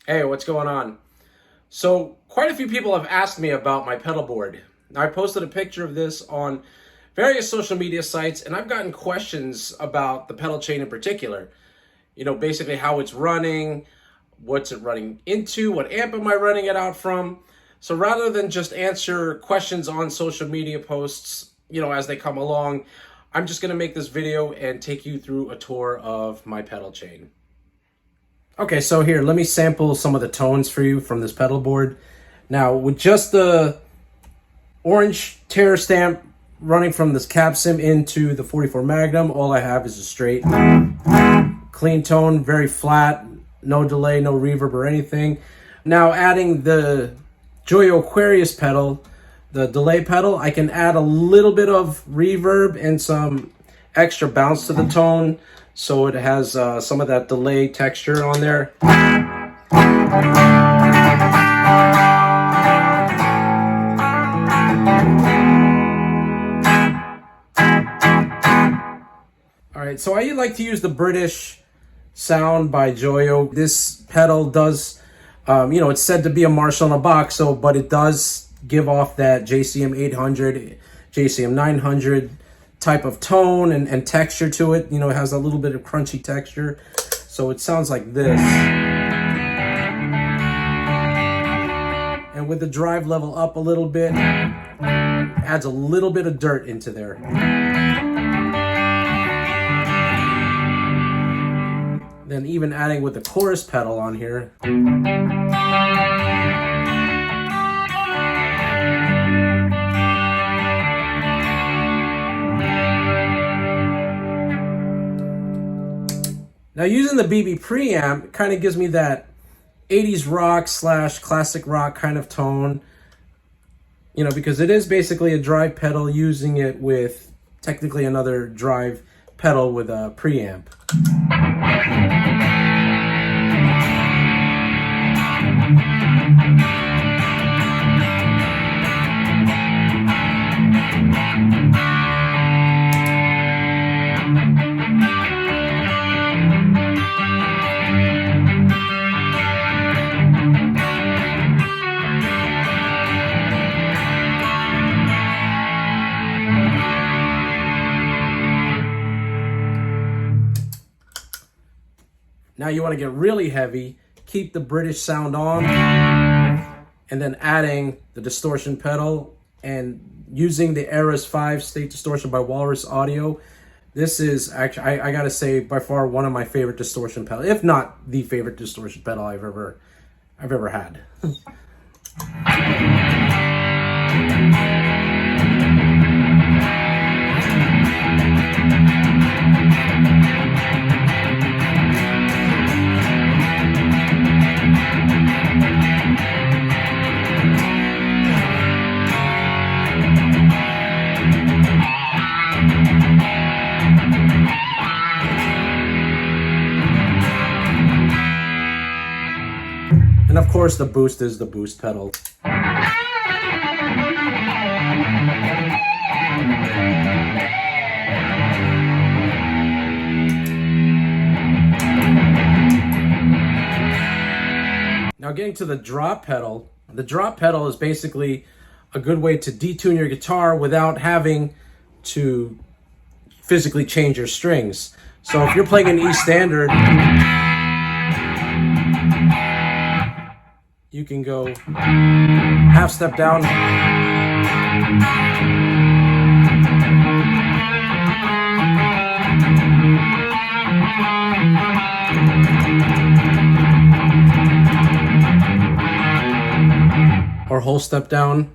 Hey, what's going on? So, quite a few people have asked me about my pedal board. I posted a picture of this on various social media sites, and I've gotten questions about the pedal chain in particular. Basically how it's running, what's it running into, what amp am I running it out from. So rather than just answer questions on social media posts, as they come along, I'm just going to make this video and take you through a tour of my pedal chain. Okay, so here, let me sample some of the tones for you from this pedal board. Now, with just the orange Terror stamp running from this cab sim into the 44 Magnum, all I have is a straight clean tone, very flat, no delay, no reverb or anything. Now, adding the Joyo Aquarius pedal, the delay pedal, I can add a little bit of reverb and some extra bounce to the tone, so it has some of that delay texture on there. All right, so I like to use the British sound by Joyo. This pedal does, it's said to be a Marshall in a box, but it does give off that JCM 800, JCM 900 type of tone and texture to it. It has a little bit of crunchy texture, so it sounds like this. And with the drive level up a little bit, adds a little bit of dirt into there. Then even adding with the chorus pedal on here. Now, using the BB preamp kind of gives me that 80s rock / classic rock kind of tone, because it is basically a drive pedal, using it with technically another drive pedal with a preamp. Now you want to get really heavy, keep the British sound on, and then adding the distortion pedal and using the Eras 5 state distortion by Walrus Audio. This is actually, I gotta say, by far one of my favorite distortion pedals, if not the favorite distortion pedal I've ever had. And of course, the boost is the boost pedal. Now, getting to the drop pedal. The drop pedal is basically a good way to detune your guitar without having to physically change your strings. So if you're playing an E standard, you can go half step down, or whole step down.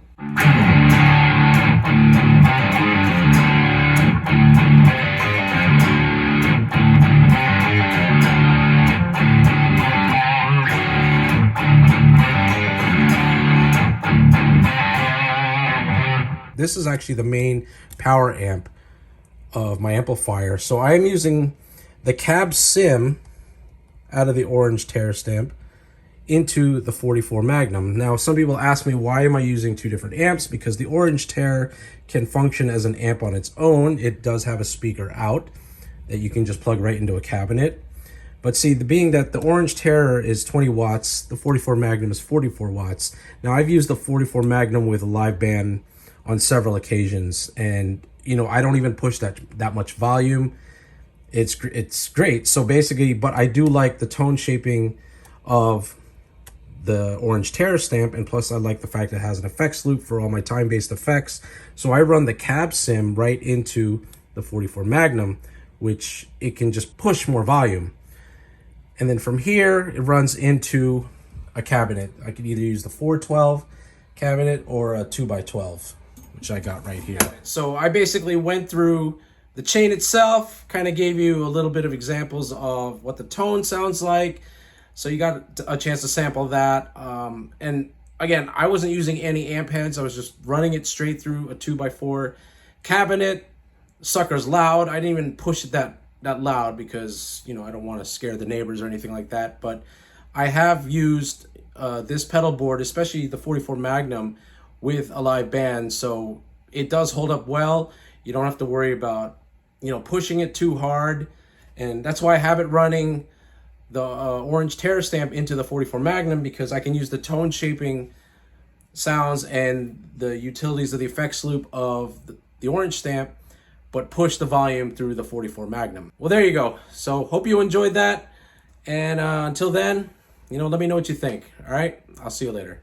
This is actually the main power amp of my amplifier. So I'm using the cab sim out of the orange Terror stamp into the 44 Magnum. Now, some people ask me, why am I using two different amps? Because the orange Terror can function as an amp on its own. It does have a speaker out that you can just plug right into a cabinet. But see, being that the Orange Terror is 20 watts, the 44 Magnum is 44 watts. Now, I've used the 44 Magnum with a live band on several occasions, and you know, I don't even push that much volume. It's great. So basically, but I do like the tone shaping of the Orange Terror stamp, and plus I like the fact that it has an effects loop for all my time-based effects. So I run the cab sim right into the 44 Magnum, which it can just push more volume. And then from here, it runs into a cabinet. I could either use the 412 cabinet or a 2x12, which I got right here. So I basically went through the chain itself, kind of gave you a little bit of examples of what the tone sounds like. So you got a chance to sample that. And again, I wasn't using any amp heads. I was just running it straight through a 2x4 cabinet. Sucker's loud. I didn't even push it that loud because, you know, I don't want to scare the neighbors or anything like that. But I have used this pedal board, especially the 44 Magnum, with a live band. So it does hold up well. You don't have to worry about, you know, pushing it too hard. And that's why I have it running the Orange Terror stamp into the 44 Magnum, because I can use the tone shaping sounds and the utilities of the effects loop of the Orange stamp, but push the volume through the 44 Magnum. Well, there you go. So hope you enjoyed that. And until then, you know, let me know what you think. All right, I'll see you later.